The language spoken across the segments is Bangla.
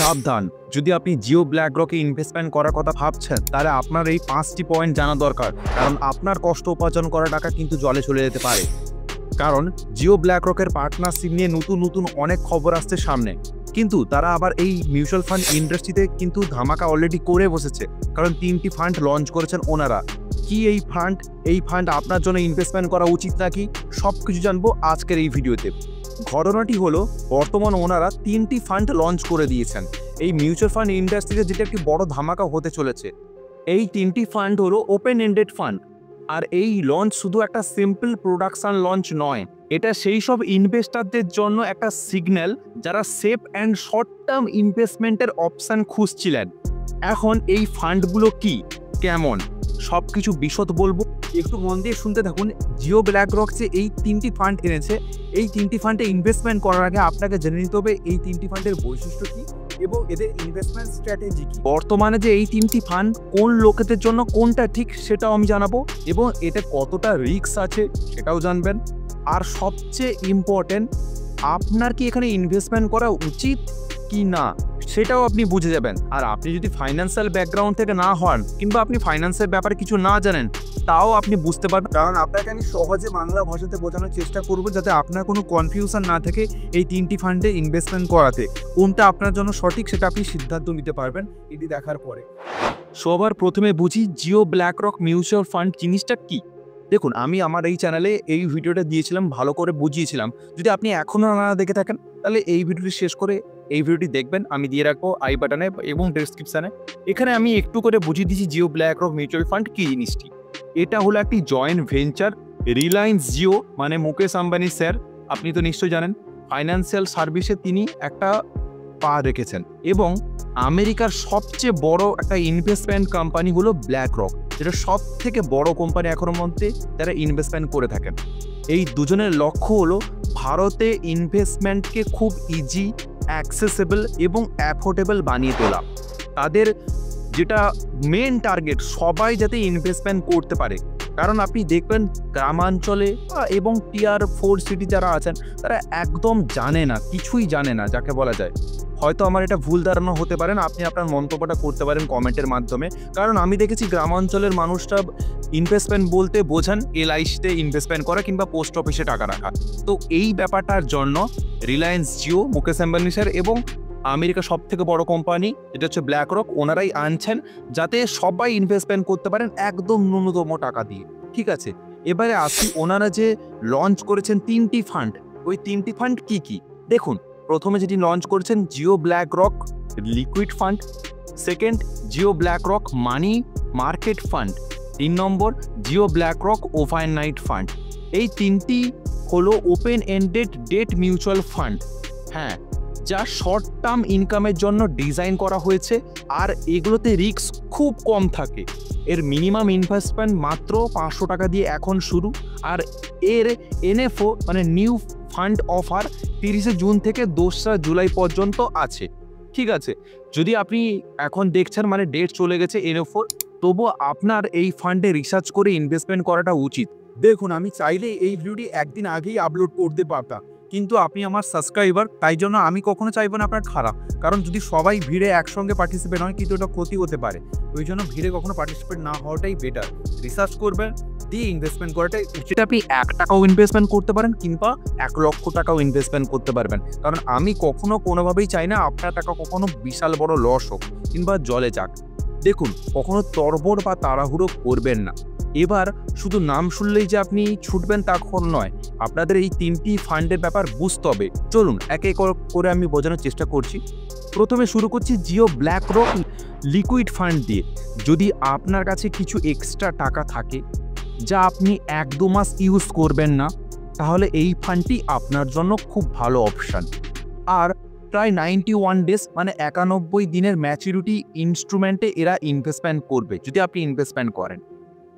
সাবধান, যদি আপনি জিও ব্ল্যাকরকে ইনভেস্টমেন্ট করার কথা ভাবছেন তাহলে আপনার এই 5টি পয়েন্ট জানা দরকার, কারণ আপনার কষ্ট উপার্জন করা টাকা কিন্তু জলে চলে যেতে পারে। কারণ জিও ব্ল্যাকরকের পার্টনারশিপ নিয়ে নতুন নতুন অনেক খবর আসছে সামনে, কিন্তু তারা আবার এই মিউচুয়াল ফান্ড ইন্ডাস্ট্রিতে কিন্তু ধামাকা অলরেডি করে বসেছে, কারণ 3টি ফান্ড লঞ্চ করেছেন ওনারা। কি এই ফান্ড আপনার জন্য ইনভেস্টমেন্ট করা উচিত নাকি, সব কিছু জানবো আজকের এই ভিডিওতে। ঘটনাটি হলো, বর্তমান ওনারা 3টি ফান্ড লঞ্চ করে দিয়েছেন এই মিউচুয়াল ফান্ড ইন্ডাস্ট্রিতে, যেটা একটি বড় ধামাকা হতে চলেছে। এই 3টি ফান্ড হলো ওপেন এন্ডেড ফান্ড। আর এই লঞ্চ শুধু একটা সিম্পল প্রোডাকশন লঞ্চ নয়, এটা সেই সব ইনভেস্টারদের জন্য একটা সিগন্যাল যারা সেফ অ্যান্ড শর্ট টার্ম ইনভেস্টমেন্টের অপশান খুঁজছিলেন। এখন এই ফান্ডগুলো কি, কেমন, সব কিছু বিশদ বলবো, একটু মন দিয়ে শুনতে থাকুন। জিও ব্ল্যাকরক যে এই 3টি ফান্ড এনেছে, এই 3টি ফান্ডে ইনভেস্টমেন্ট করার আগে আপনাকে জেনে নিতে হবে এই 3টি ফান্ডের বৈশিষ্ট্য কী এবং এদের ইনভেস্টমেন্ট স্ট্র্যাটেজি কি। বর্তমানে যে এই 3টি ফান্ড কোন লোকেদের জন্য কোনটা ঠিক সেটাও আমি জানাবো, এবং এতে কতটা রিস্ক আছে সেটাও জানবেন। আর সবচেয়ে ইম্পর্টেন্ট, আপনার কি এখানে ইনভেস্টমেন্ট করা উচিত কি না সেটাও আপনি বুঝে যাবেন। আর আপনি যদি ফাইন্যান্সিয়াল ব্যাকগ্রাউন্ড থেকে না হন, কিংবা আপনি ফাইন্যান্সের ব্যাপারে কিছু না জানেন, তাও আপনি বুঝতে পারবেন, কারণ আপনাকে আমি সহজে বাংলা ভাষাতে বোঝানোর চেষ্টা করব যাতে আপনার কোনো কনফিউশন না থাকে এই 3টি ফান্ডে ইনভেস্টমেন্ট করাতে। কোনটা আপনার জন্য সঠিক সেটা আপনি সিদ্ধান্ত নিতে পারবেন এটি দেখার পরে। সবার প্রথমে বুঝি জিও ব্ল্যাকরক মিউচুয়াল ফান্ড জিনিসটা কি। দেখুন, আমি আমার এই চ্যানেলে এই ভিডিওটা দিয়েছিলাম, ভালো করে বুঝিয়েছিলাম। যদি আপনি এখনও না দেখে থাকেন তাহলে এই ভিডিওটি শেষ করে এই ভিডিওটি দেখবেন, আমি দিয়ে রাখবো আই বাটনে এবং ডেসক্রিপশানে। এখানে আমি একটু করে বুঝিয়ে দিচ্ছি জিও ব্ল্যাকরক মিউচুয়াল ফান্ড কি জিনিসটি। এটা হলো একটি জয়েন্ট ভেঞ্চার। রিলায়েন্স জিও মানে মুকেশ আম্বানি স্যার, আপনি তো নিশ্চয়ই জানেন, ফাইন্যান্সিয়াল সার্ভিসে তিনি একটা পা রেখেছেন, এবং আমেরিকার সবচেয়ে বড় একটা ইনভেস্টমেন্ট কোম্পানি হলো ব্ল্যাকরক, যেটা সব থেকে বড় কোম্পানি এখনোর মধ্যে যারা ইনভেস্টমেন্ট করে থাকেন। এই দুজনের লক্ষ্য হলো ভারতে ইনভেস্টমেন্টকে খুব ইজি, অ্যাক্সেসেবল এবং অ্যাফোর্ডেবল বানিয়ে তোলা। তাদের যেটা মেন টার্গেট, সবাই যাতে ইনভেস্টমেন্ট করতে পারে। কারণ আপনি দেখবেন গ্রামাঞ্চলে এবং টিয়ার 4 সিটি যারা আছেন তারা একদম জানে না, কিছুই জানে না যাকে বলা যায়। হয়তো আমার এটা ভুল ধারণা হতে পারেন, আপনি আপনার মন্তব্যটা করতে পারেন কমেন্টের মাধ্যমে। কারণ আমি দেখেছি গ্রামাঞ্চলের মানুষরা ইনভেস্টমেন্ট বলতে বোঝান এলআইসিতে ইনভেস্টমেন্ট করা কিংবা পোস্ট অফিসে টাকা রাখা। তো এই ব্যাপারটার জন্য রিলায়েন্স জিও, মুকেশ আম্বানি স্যার এবং আমেরিকা সব থেকে বড় কোম্পানি যেটা হচ্ছে ব্ল্যাকরক, ওনারাই আনছেন যাতে সবাই ইনভেস্টমেন্ট করতে পারেন একদম ন্যূনতম টাকা দিয়ে। ঠিক আছে, এবারে আসি ওনারা যে লঞ্চ করেছেন 3টি ফান্ড, ওই 3টি ফান্ড কি কি দেখুন। প্রথমে যেটি লঞ্চ করেছেন Jio BlackRock liquid fund, second Jio BlackRock money market fund, 3 নম্বর জিও ব্ল্যাকরক ওভারনাইট ফান্ড। এই 3টি হলো open ended date mutual fund, হ্যাঁ, যা শর্ট টার্ম ইনকামের জন্য ডিজাইন করা হয়েছে। আর এগুলোতে রিস্ক খুব কম থাকে। এর মিনিমাম ইনভেস্টমেন্ট মাত্র 500 টাকা দিয়ে এখন শুরু। আর এর এনএফও মানে নিউ ফান্ড অফার 30শে জুন থেকে 2রা জুলাই পর্যন্ত আছে। ঠিক আছে, যদি আপনি এখন দেখছেন মানে ডেট চলে গেছে এনএফও, তবুও আপনার এই ফান্ডে রিসার্চ করে ইনভেস্টমেন্ট করাটা উচিত। দেখুন, আমি চাইলে এই ভিডিওটি একদিন আগেই আপলোড করতে পারতাম, কিন্তু আপনি আমার সাবস্ক্রাইবার, তাই জন্য আমি কখনো চাইবো না আপনার খারাপ। কারণ যদি সবাই ভিড়ে একসঙ্গে পার্টিসিপেট হয় কিন্তু এটা ক্ষতি হতে পারে। ওই জন্য ভিড়ে কখনো পার্টিসিপেট না হওয়াটাই বেটার। রিসার্চ করবেন, দিয়ে ইনভেস্টমেন্ট করাটাই উচিত। আপনি 1 টাকাও ইনভেস্টমেন্ট করতে পারেন কিংবা 1 লক্ষ টাকাও ইনভেস্টমেন্ট করতে পারবেন। কারণ আমি কখনো কোনোভাবেই চাই না আপনার টাকা কখনো বিশাল বড় লস হোক কিংবা জলে যাক। দেখুন, কখনো তড়বড় বা তাড়াহুড়ো করবেন না। এবার শুধু নাম শুনলেই যে আপনি ছুটবেন তা কখনো নয়, আপনাদের এই 3টি ফান্ডের ব্যাপার বুঝতে হবে। চলুন একে করে আমি বোঝানোর চেষ্টা করছি। প্রথমে শুরু করছি জিও ব্ল্যাকরক লিকুইড ফান্ড দিয়ে। যদি আপনার কাছে কিছু এক্সট্রা টাকা থাকে যা আপনি 1-2 মাস ইউজ করবেন না, তাহলে এই ফান্ডটি আপনার জন্য খুব ভালো অপশান। আর প্রায় 91 ডেজ মানে 91 দিনের ম্যাচুরিটি ইনস্ট্রুমেন্টে এরা ইনভেস্টমেন্ট করবে যদি আপনি ইনভেস্টমেন্ট করেন।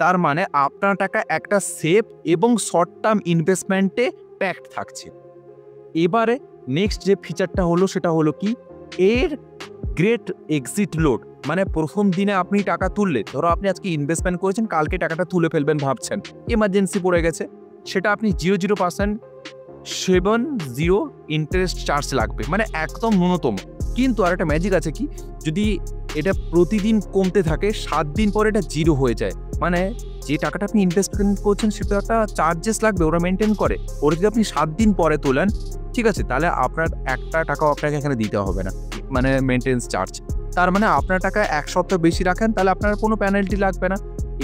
তার মানে আপনার টাকা একটা সেফ এবং শর্ট টার্ম ইনভেস্টমেন্টে প্যাকড থাকছে। এবারে নেক্সট যে ফিচারটা হলো সেটা হলো কি, এর গ্রেট এক্সিট লোড। মানে প্রথম দিনে আপনি টাকা তুললে, ধরো আপনি আজকে ইনভেস্টমেন্ট করেছেন, কালকে টাকাটা তুলে ফেলবেন ভাবছেন, এমার্জেন্সি পড়ে গেছে, সেটা আপনি 0% 7.0 ইন্টারেস্ট চার্জ লাগবে, মানে একদম ন্যূনতম। কিন্তু আর একটা ম্যাজিক আছে কি, যদি এটা প্রতিদিন কমতে থাকে 7 দিন পরে এটা 0 হয়ে যায়, মানে যে টাকাটা আপনি ইনভেস্টমেন্ট করছেন সেটা একটা চার্জেস লাগবে, ওরা মেনটেন করে। ওরা যদি আপনি 7 দিন পরে তোলেন, ঠিক আছে, তাহলে আপনার একটা টাকাও আপনাকে এখানে দিতে হবে না, মানে মেনটেন্স চার্জ। তার মানে আপনার টাকা 1 সপ্তাহ বেশি রাখেন, তাহলে আপনার কোনো পেনাল্টি লাগবে না।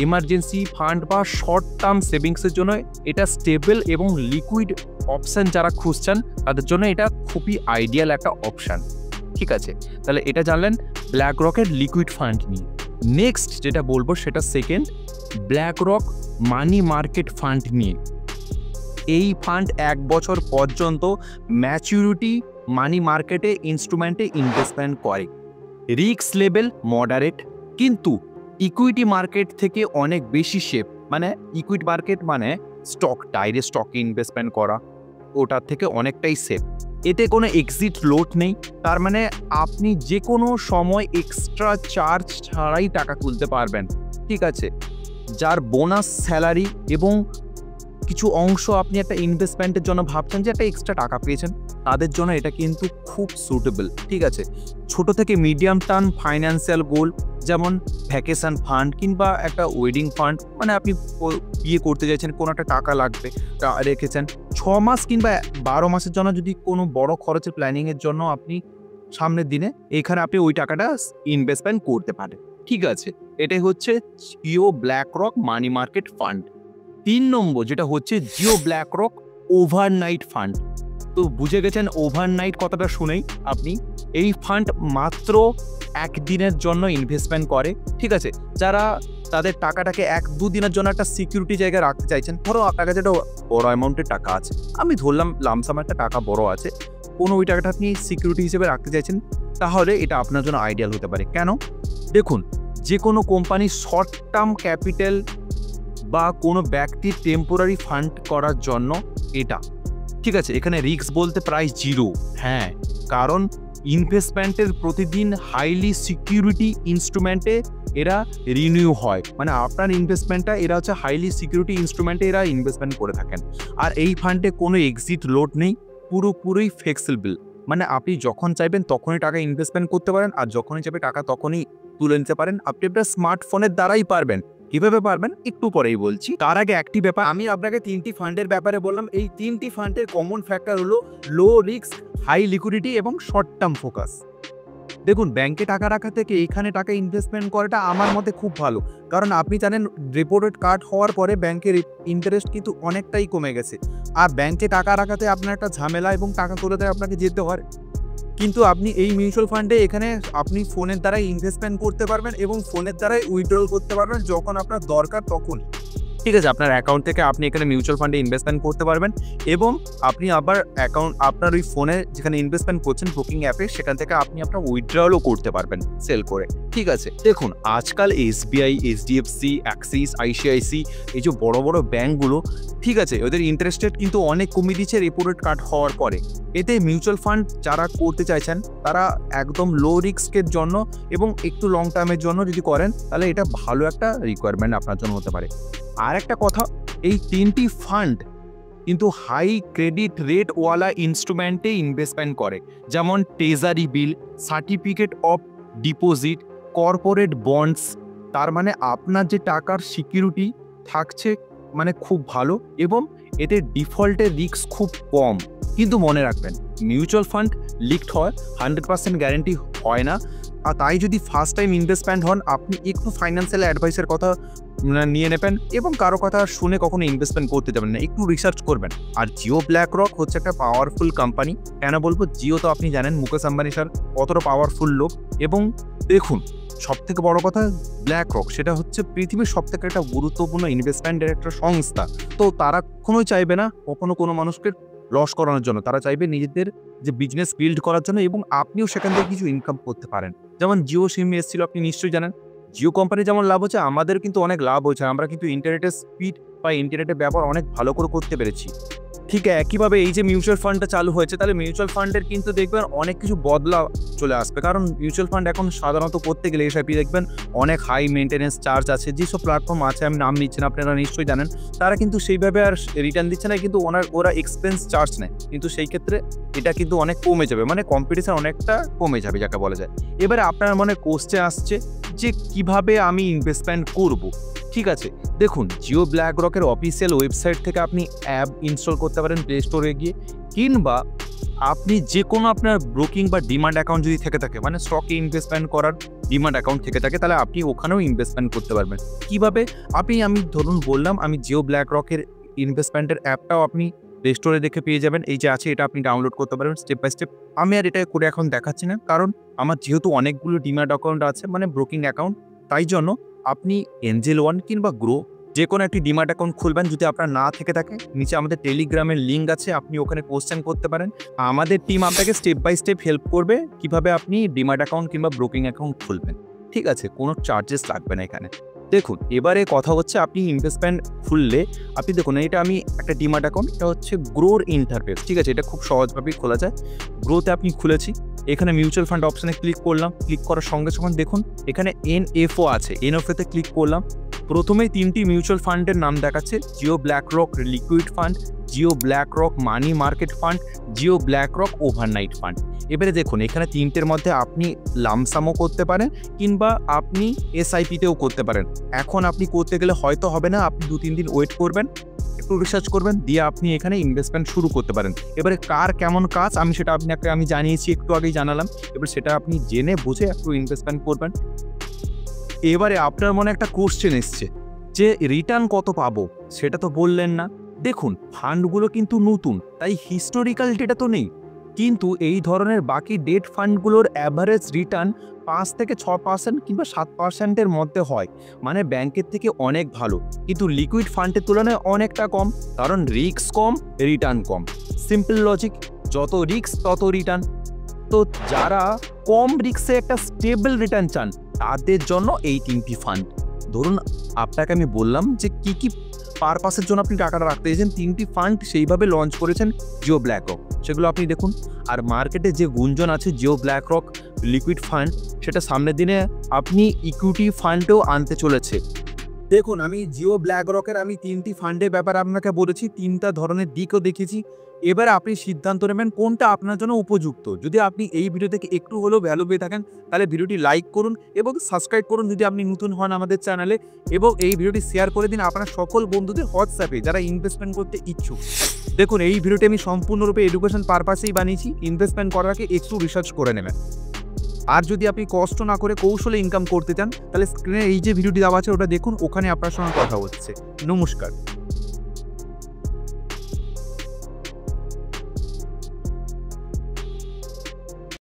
এমার্জেন্সি ফান্ড বা শর্ট টার্ম সেভিংসের জন্য এটা স্টেবল এবং লিকুইড অপশন যারা খুঁজছেন তাদের জন্য এটা খুবই আইডিয়াল একটা অপশান। ঠিক আছে, তাহলে এটা জানলেন ব্ল্যাক রকের লিকুইড ফান্ড নিয়ে। নেক্সট যেটা বলবো সেটা second, black rock money market fund নিয়ে। এই ফান্ড 1 বছর পর্যন্ত ম্যাচুরিটি মানি মার্কেটে ইনস্ট্রুমেন্টে ইনভেস্টমেন্ট করে। রিস্ক লেভেল মডারেট, কিন্তু ইকুইটি মার্কেট থেকে অনেক বেশি সেফ। মানে ইকুইটি মার্কেট মানে স্টক, ডাইরেক্ট স্টকে ইনভেস্টমেন্ট করা, ওটার থেকে অনেকটাই সেফ। এতে কোনো এক্সিট লোড নেই, তার মানে আপনি যে কোনো সময় এক্সট্রা চার্জ ছাড়াই টাকা তুলতে পারবেন। ঠিক আছে, যার বোনাস স্যালারি এবং কিছু অংশ আপনি একটা ইনভেস্টমেন্টের জন্য ভাবছেন যে একটা এক্সট্রা টাকা পেয়েছেন, তাদের জন্য এটা কিন্তু খুব সুটেবল। ঠিক আছে, ছোট থেকে মিডিয়াম টার্ম ফাইন্যান্সিয়াল গোল যেমন ভ্যাকেশন ফান্ড কিংবা একটা ওয়েডিং ফান্ড, মানে আপনি বিয়ে করতে চাইছেন, কোনো একটা টাকা লাগবে রেখেছেন, 6 মাস কিংবা 12 মাসের জন্য যদি কোনো বড় খরচের প্ল্যানিংয়ের জন্য আপনি সামনের দিনে এখানে আপনি ওই টাকাটা ইনভেস্টমেন্ট করতে পারেন। ঠিক আছে, এটাই হচ্ছে Jio black rock money market fund. 3 নম্বর যেটা হচ্ছে Jio black rock overnight fund. তো বুঝে গেছেন ওভারনাইট কথাটা শুনেই আপনি, এই ফান্ড মাত্র 1 দিনের জন্য ইনভেস্টমেন্ট করে। ঠিক আছে, যারা তাদের টাকাটাকে 1-2 দিনের জন্য একটা সিকিউরিটি জায়গায় রাখতে চাইছেন, ধরো আপনার কাছে একটা বড় অ্যামাউন্টের টাকা আছে, আমি ধরলাম লামসাম একটা টাকা বড় আছে, কোনো ওই টাকাটা আপনি সিকিউরিটি হিসেবে রাখতে চাইছেন, তাহলে এটা আপনার জন্য আইডিয়াল হতে পারে। কেন? দেখুন, যে কোনো কোম্পানি শর্ট টার্ম ক্যাপিটাল বা কোনো ব্যক্তির টেম্পোরারি ফান্ড করার জন্য এটা। ঠিক আছে, এখানে রিস্ক বলতে প্রায় 0। হ্যাঁ, কারণ ইনভেস্টমেন্টের প্রতিদিন হাইলি সিকিউরিটি ইনস্ট্রুমেন্টে এরা রিনিউ হয়, মানে আপনার ইনভেস্টমেন্টটা এরা হচ্ছে হাইলি সিকিউরিটি ইনস্ট্রুমেন্টে এরা ইনভেস্টমেন্ট করে থাকেন। আর এই ফান্ডে কোনো এক্সিট লোড নেই, পুরোপুরি ফ্লেক্সিবল, মানে আপনি যখন চাইবেন তখনই টাকা ইনভেস্টমেন্ট করতে পারেন, আর যখনই চাইবে টাকা তখনই তুলে নিতে পারেন। আপনি আপনার স্মার্টফোনের দ্বারাই পারবেন। কিভাবে পারবেন একটু পরেই বলছি। তার আগে একটি ব্যাপার, আমি আপনাকে 3টি ফান্ডের ব্যাপারে বললাম। এই 3টি ফান্ডের কমন ফ্যাক্টর হলো লো রিস্ক, হাই লিকুইডিটি এবং শর্ট টার্ম ফোকাস। দেখুন, ব্যাংকে টাকা রাখা থেকে এখানে টাকা ইনভেস্টমেন্ট করাটা আমার মতে খুব ভালো, কারণ আপনি জানেন রেপো রেট কাট হওয়ার পরে ব্যাংকের ইন্টারেস্ট কিন্তু অনেকটাই কমে গেছে। আর ব্যাংকে টাকা রাখাতে আপনার একটা ঝামেলা এবং টাকা তোলাতে আপনাকে যেতে হয়, কিন্তু আপনি এই মিউচুয়াল ফান্ডে এখানে আপনি ফোনের দ্বারাই ইনভেস্টমেন্ট করতে পারবেন এবং ফোনের দ্বারাই উইথড্রল করতে পারবেন যখন আপনার দরকার তখন। ঠিক আছে, আপনার অ্যাকাউন্ট থেকে আপনি এখানে মিউচুয়াল ফান্ডে ইনভেস্টমেন্ট করতে পারবেন এবং আপনি আবার অ্যাকাউন্ট আপনার ওই ফোনে যেখানে ইনভেস্টমেন্ট করছেন বুকিং অ্যাপে, সেখান থেকে আপনি আপনার উইথড্রলও করতে পারবেন সেল করে। ঠিক আছে, দেখুন আজকাল SBI, HDFC, অ্যাক্সিস, ICICI এই যে বড় বড় ব্যাঙ্কগুলো, ঠিক আছে, ওদের ইন্টারেস্ট রেট কিন্তু অনেক কমিয়ে দিচ্ছে রেপো রেট কাট হওয়ার পরে। এতে মিউচুয়াল ফান্ড যারা করতে চাইছেন তারা একদম লো রিস্কের জন্য এবং একটু লং টার্মের জন্য যদি করেন, তাহলে এটা ভালো একটা রিকোয়ারমেন্ট আপনার জন্য হতে পারে। আর একটা কথা, এই 3টি ফান্ড কিন্তু হাই ক্রেডিট রেট ওয়ালা ইনস্ট্রুমেন্টে ইনভেস্টমেন্ট করে, যেমন treasury bill, certificate of deposit, corporate bonds. তার মানে আপনার যে টাকার সিকিউরিটি থাকছে মানে খুব ভালো, এবং এতে ডিফল্টের রিস্ক খুব কম। কিন্তু মনে রাখবেন, মিউচুয়াল ফান্ড লিকড হয়, 100% গ্যারেন্টি হয় না। আর তাই যদি ফার্স্ট টাইম ইনভেস্টমেন্ট হন, আপনি একটু ফাইন্যান্সিয়াল অ্যাডভাইসের কথা নিয়ে নেবেন এবং কারো কথা শুনে কখনো ইনভেস্টমেন্ট করতে যাবেন না, একটু রিসার্চ করবেন। আর জিও ব্ল্যাক রক হচ্ছে একটা পাওয়ারফুল কোম্পানি। কেন বলবো? জিও তো আপনি জানেন মুকেশ আম্বানি স্যার কতটা পাওয়ারফুল লোক। এবং দেখুন, সবথেকে বড় কথা, ব্ল্যাক রক সেটা হচ্ছে পৃথিবীর সবথেকে একটা গুরুত্বপূর্ণ ইনভেস্টমেন্টের একটা সংস্থা। তো তারা কখনোই চাইবে না কখনো কোনো মানুষকে লস করানোর জন্য, তারা চাইবে নিজেদের যে বিজনেস বিল্ড করার জন্য, এবং আপনিও সেখান থেকে কিছু ইনকাম করতে পারেন। যেমন জিও সিম এসেছিল, আপনি নিশ্চয়ই জানেন। জিও কোম্পানি যেমন লাভ হচ্ছে, আমাদের কিন্তু অনেক লাভ হচ্ছে। আমরা কিন্তু ইন্টারনেটের স্পিড বা ইন্টারনেটের ব্যবহার অনেক ভালো করে করতে পেরেছি। ঠিক একইভাবে এই যে মিউচুয়াল ফান্ডটা চালু হয়েছে, তাহলে মিউচুয়াল ফান্ডের কিন্তু দেখবেন অনেক কিছু বদলাও চলে আসবে। কারণ মিউচুয়াল ফান্ড এখন সাধারণত করতে গেলে এসআইপি দেখবেন অনেক হাই মেনটেন্যান্স চার্জ আছে। যেসব প্ল্যাটফর্ম আছে, আমি নাম নিচ্ছি না, আপনারা নিশ্চয়ই জানেন, তারা কিন্তু সেইভাবে আর রিটার্ন দিচ্ছে না, কিন্তু ওরা এক্সপেন্স চার্জ নেয়। কিন্তু সেই ক্ষেত্রে এটা কিন্তু অনেক কমে যাবে, মানে কম্পিটিশন অনেকটা কমে যাবে যাকে বলা যায়। এবারে আপনার মনে কোশ্চেন আসছে যে কিভাবে আমি ইনভেস্টমেন্ট করব। ঠিক আছে, দেখুন, জিও ব্ল্যাক রকের অফিসিয়াল ওয়েবসাইট থেকে আপনি অ্যাপ ইনস্টল করতে পারেন প্লে স্টোরে গিয়ে, কিংবা আপনি যে কোনো আপনার ব্রোকিং বা ডিমান্ড অ্যাকাউন্ট যদি থেকে থাকে, মানে স্টকে ইনভেস্টমেন্ট করার ডিমান্ড অ্যাকাউন্ট থেকে থাকে, তাহলে আপনি ওখানেও ইনভেস্টমেন্ট করতে পারবেন। কিভাবে? আমি ধরুন বললাম, আমি জিও ব্ল্যাক রকের ইনভেস্টমেন্টের অ্যাপটাও আপনি প্লে স্টোরে দেখে পেয়ে যাবেন। এই যে আছে, এটা আপনি ডাউনলোড করতে পারবেন স্টেপ বাই স্টেপ। আমি আর এটা করে এখন দেখাচ্ছি না, কারণ আমার যেহেতু অনেকগুলো ডিমান্ড অ্যাকাউন্ট আছে, মানে ব্রোকিং অ্যাকাউন্ট, তাই জন্য আপনি এঞ্জেল ওয়ান কিংবা গ্রো যে কোনো একটি ডিমার্ট অ্যাকাউন্ট খুলবেন। যদি আপনার না থেকে থাকে, নিচে আমাদের টেলিগ্রামের লিঙ্ক আছে, আপনি ওখানে কোশ্চেন করতে পারেন। আমাদের টিম আপনাকে স্টেপ বাই স্টেপ হেল্প করবে কিভাবে আপনি ডিমার্ট অ্যাকাউন্ট কিংবা ব্রোকিং অ্যাকাউন্ট খুলবেন। ঠিক আছে, কোনো চার্জেস লাগবে না এখানে। দেখুন, এবারে কথা হচ্ছে, আপনি ইনভেস্টমেন্ট খুললে আপনি দেখুন, এটা আমি একটা ডিমার্ট অ্যাকাউন্ট, এটা হচ্ছে গ্রোর ইন্টারফেস। ঠিক আছে, এটা খুব সহজভাবেই খোলা যায়। গ্রোতে আপনি খুলেছি, এখানে মিউচুয়াল ফান্ড অপশানে ক্লিক করলাম। ক্লিক করার সঙ্গে সঙ্গে দেখুন এখানে এনএফও আছে, এনএফওতে ক্লিক করলাম। প্রথমেই 3টি মিউচুয়াল ফান্ডের নাম দেখাচ্ছে: Jio black rock liquid fund, Jio black rock money market fund, Jio black rock overnight fund. এবারে দেখুন, এখানে 3টের মধ্যে আপনি লামসামও করতে পারেন, কিংবা আপনি এসআইপিতেও করতে পারেন। এখন আপনি করতে গেলে হয়তো হবে না, আপনি 2-3 দিন ওয়েট করবেন, একটু রিসার্চ করবেন, দিয়ে আপনি এখানে ইনভেস্টমেন্ট শুরু করতে পারেন। এবারে কার কেমন কাজ সেটা আপনাকে আমি জানিয়েছি, একটু আগেই জানালাম। এবার সেটা আপনি জেনে বুঝে একটু ইনভেস্টমেন্ট করবেন। এবারে আপনার মনে একটা কোশ্চেন এসছে যে রিটার্ন কত পাবো, সেটা তো বললেন না। দেখুন, ফান্ডগুলো কিন্তু নতুন, তাই হিস্টোরিক্যাল ডেটা তো নেই, কিন্তু এই ধরনের বাকি ডেট ফান্ডগুলোর অ্যাভারেজ রিটার্ন 5 থেকে 6% কিংবা 7%-এর মধ্যে হয়, মানে ব্যাংকের থেকে অনেক ভালো। কিন্তু লিকুইড ফান্ডের তুলনায় অনেকটা কম, কারণ রিস্ক কম, রিটার্ন কম। সিম্পল লজিক, যত রিস্ক তত রিটার্ন। তো যারা কম রিস্কে একটা স্টেবল রিটার্ন চান, তাদের জন্য এই 3টি ফান্ড। ধরুন, আপনাকে আমি বললাম যে কি কি পারপাসের জন্য আপনি টাকাটা রাখতে চাইছেন, 3টি ফান্ড সেইভাবে লঞ্চ করেছেন জিও ব্ল্যাক রক, সেগুলো আপনি দেখুন। আর মার্কেটে যে গুঞ্জন আছে Jio black rock liquid fund, সেটা সামনের দিনে আপনি ইকুইটি ফান্ডেও আনতে চলেছে। দেখুন, আমি জিও ব্ল্যাক রকের 3টি ফান্ডের ব্যাপারে আপনাকে বলেছি, 3টা ধরনের দিকও দেখেছি। এবার আপনি সিদ্ধান্ত নেবেন কোনটা আপনার জন্য উপযুক্ত। যদি আপনি এই ভিডিও থেকে একটু হলেও ভ্যালু পেয়ে থাকেন, তাহলে ভিডিওটি লাইক করুন এবং সাবস্ক্রাইব করুন যদি আপনি নতুন হন আমাদের চ্যানেলে, এবং এই ভিডিওটি শেয়ার করে দিন আপনার সকল বন্ধুদের হোয়াটসঅ্যাপে যারা ইনভেস্টমেন্ট করতে ইচ্ছুক। দেখুন, এই ভিডিওটি আমি সম্পূর্ণরূপে এডুকেশন পারপাসেই বানিয়েছি, ইনভেস্টমেন্ট করার আগে একটু রিসার্চ করে নেবেন। আর যদি আপনি কষ্ট না করে কৌশলে ইনকাম করতে চান, তাহলে স্ক্রিনে এই যে ভিডিওটি দেওয়া আছে ওটা দেখুন, ওখানে আপনার সঙ্গে কথা হচ্ছে। নমস্কার।